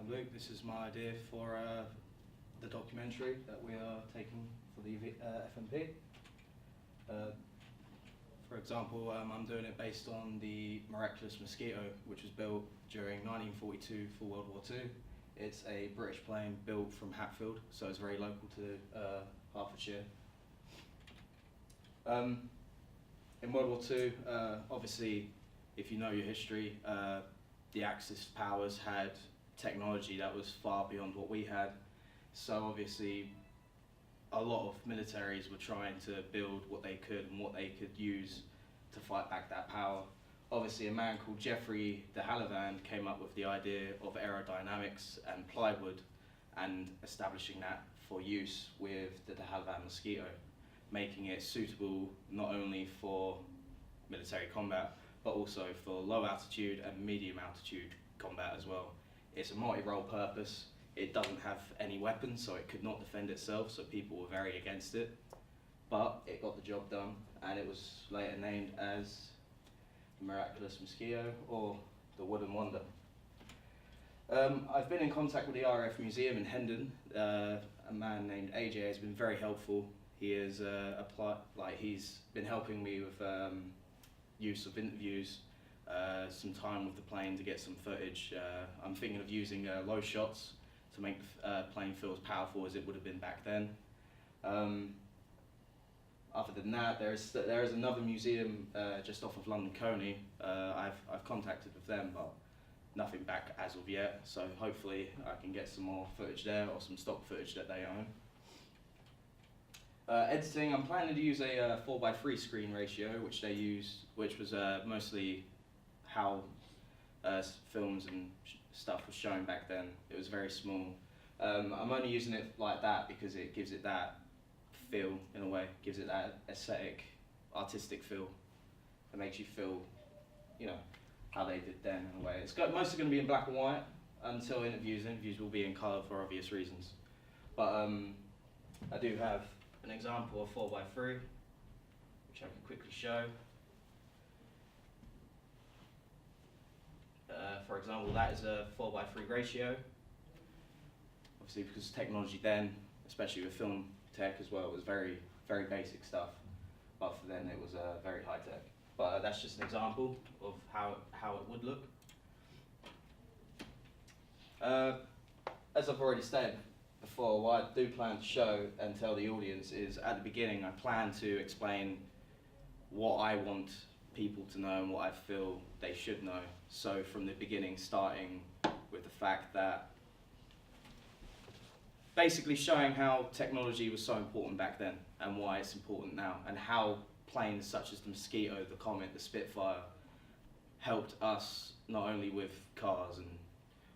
I'm Luke. This is my idea for the documentary that we are taking for the FMP. For example, I'm doing it based on the miraculous mosquito, which was built during 1942 for World War II. It's a British plane built from Hatfield, so it's very local to Hertfordshire. In World War II, obviously, if you know your history, the Axis powers had technology that was far beyond what we had. So obviously, a lot of militaries were trying to build what they could and what they could use to fight back that power. Obviously, a man called Geoffrey de Havilland came up with the idea of aerodynamics and plywood and establishing that for use with the de Havilland mosquito, making it suitable not only for military combat, but also for low altitude and medium altitude combat as well. It's a multi-role purpose. It doesn't have any weapons, so it could not defend itself, so people were very against it. But it got the job done, and it was later named as the Miraculous Mosquito or the Wooden Wonder. I've been in contact with the RAF Museum in Hendon. A man named AJ has been very helpful. He has he's been helping me with use of interviews, some time with the plane to get some footage. I'm thinking of using low shots to make the plane feel as powerful as it would have been back then. Other than that, there is another museum just off of London Coney. I've contacted with them, but nothing back as of yet. So hopefully I can get some more footage there or some stock footage that they own. Editing, I'm planning to use a 4:3 screen ratio, which they used, which was mostly how films and stuff was shown back then. It was very small. I'm only using it like that because it gives it that feel, in a way, gives it that aesthetic, artistic feel. It makes you feel, you know, how they did then, in a way. It's mostly going to be in black and white until interviews. Interviews will be in colour for obvious reasons. But I do have an example of 4:3, which I can quickly show. For example, that is a 4:3 ratio. Obviously, because technology then, especially with film tech as well, was very, very basic stuff. But for then, it was very high tech. But that's just an example of how it would look. As I've already said before, what I do plan to show and tell the audience is, at the beginning, I plan to explain what I want people to know and what I feel they should know. So from the beginning, starting with the fact that basically showing how technology was so important back then and why it's important now, and how planes such as the Mosquito, the Comet, the Spitfire helped us not only with cars and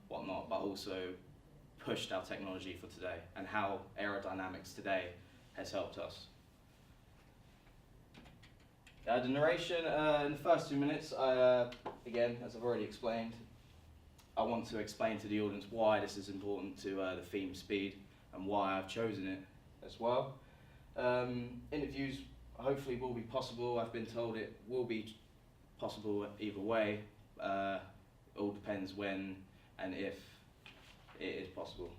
whatnot, but also pushed our technology for today, and how aerodynamics today has helped us. The narration, in the first 2 minutes, again, as I've already explained, I want to explain to the audience why this is important to the theme speed and why I've chosen it as well. Interviews hopefully will be possible. I've been told it will be possible either way. It all depends when and if it is possible.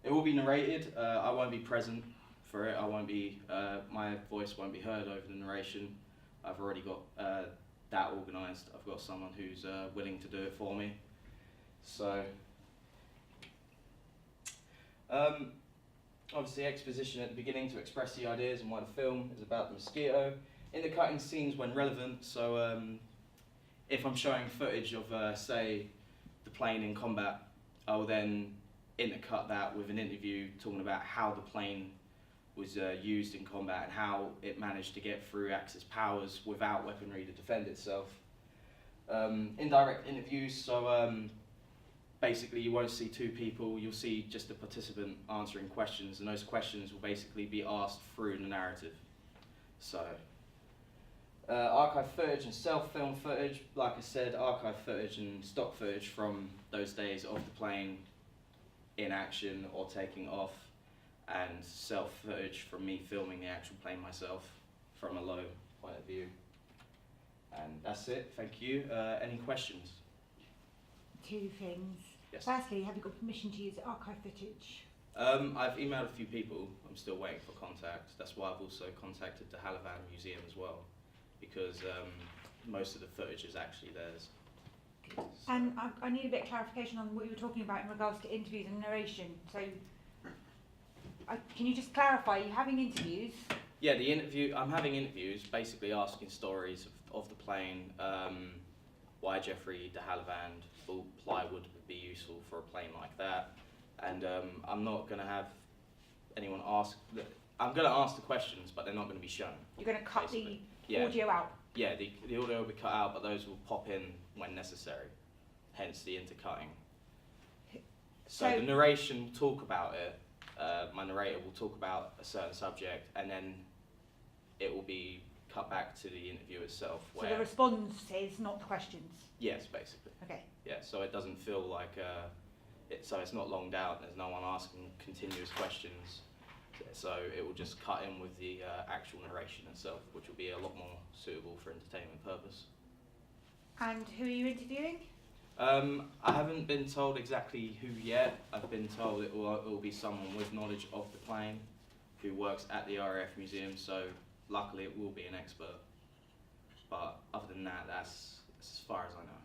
It will be narrated. I won't be present for it. I won't be. My voice won't be heard over the narration. I've already got that organised. I've got someone who's willing to do it for me. So, obviously, exposition at the beginning to express the ideas and why the film is about the Mosquito. Intercutting scenes when relevant. So, if I'm showing footage of, say, the plane in combat, I'll then intercut that with an interview talking about how the plane was used in combat and how it managed to get through Axis powers without weaponry to defend itself. Indirect interviews, so basically you won't see two people, you'll see just a participant answering questions, and those questions will basically be asked through the narrative. So, archive footage and self-film footage, like I said, archive footage and stock footage from those days of the plane in action or taking off, and self-footage from me filming the actual plane myself from a low point of view. And that's it, thank you. Any questions? Two things. Yes. Firstly, have you got permission to use archive footage? I've emailed a few people. I'm still waiting for contact. That's why I've also contacted the Halavan Museum as well, because most of the footage is actually theirs. So. And I need a bit of clarification on what you were talking about in regards to interviews and narration. So, can you just clarify? Are you having interviews? Yeah, I'm having interviews, basically asking stories of the plane, why Jeffrey de Havilland thought plywood would be useful for a plane like that. And I'm not going to have anyone ask. I'm going to ask the questions, but they're not going to be shown. You're going to cut basically. the audio out? Yeah, the audio will be cut out, but those will pop in when necessary, hence the intercutting. So the narration will talk about it. My narrator will talk about a certain subject, and then it will be cut back to the interview itself. So the responses, not the questions? Yes, basically. Okay. Yeah, so it doesn't feel like, so it's not longed out, there's no one asking continuous questions. So it will just cut in with the actual narration itself, which will be a lot more suitable for entertainment purpose. And who are you interviewing? I haven't been told exactly who yet. I've been told it will be someone with knowledge of the plane who works at the RAF Museum, so luckily it will be an expert. But other than that, that's as far as I know.